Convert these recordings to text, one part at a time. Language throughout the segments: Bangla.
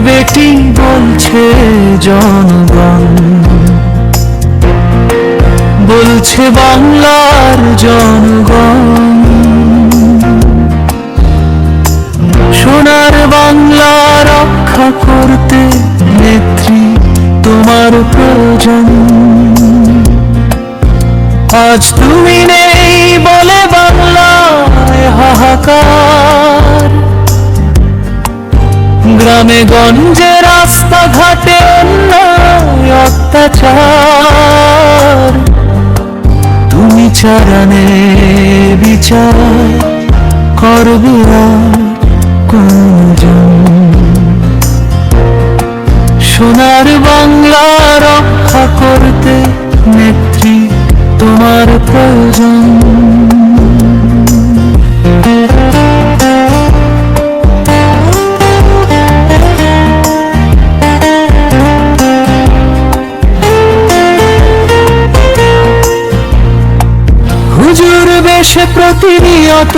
বেটি বলছে জনগণ, বলছে বাংলার জনগণ। সোনার বাংলা রক্ষা করতে নেত্রী তোমার প্রয়োজন। আজ তুমি নেই বলে বাংলায় হাহাকার, গ্রামে গঞ্জে রাস্তাঘাটে অন্যায় অত্যাচার। তুমি চারানে বিচার করবে আর কোনজন? সোনার বাংলা রক্ষা করতে নেত্রী তোমার প্রয়োজন। হুজুর বেশে প্রতিনিয়ত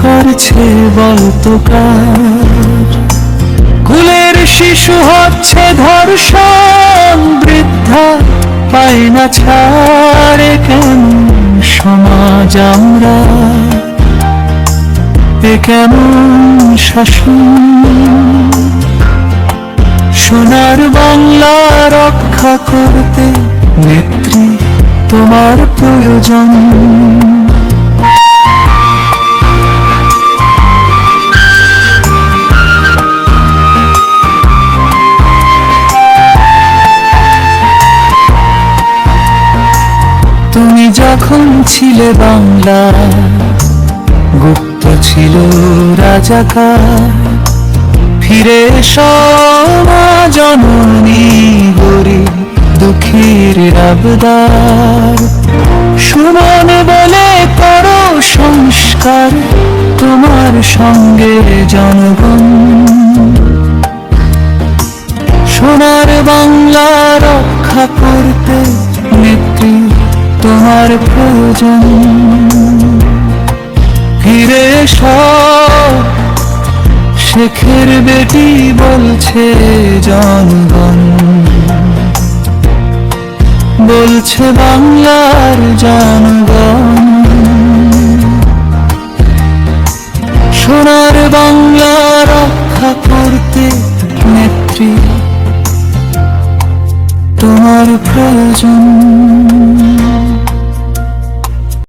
করছে বলতো কাজ, কুলের শিশু হচ্ছে ধর্ষণ, বৃদ্ধা পায় না ছাড়ে। কেন সমাজ আমরা, এ কেমন শাসন? সোনার বাংলা রক্ষা করতে নেত্রী তোমার প্রয়োজন। তুমি যখন ছিলে বাংলা, গুপ্ত ছিল রাজাকার। ফিরে এসো মা জননী, গরিব দুঃখীর আবদার। সুমন বলে করো সংস্কার, তোমার সঙ্গে জনগণ। সোনার বাংলা রক্ষা করতে নেত্রী তোমার প্রয়োজন। ফিরে এসো, শেখের বেটি বলছে জনগণ, বলছে বাংলার জনগণ। সোনার বাংলা রক্ষা করতে নেত্রী তোমার প্রয়োজন।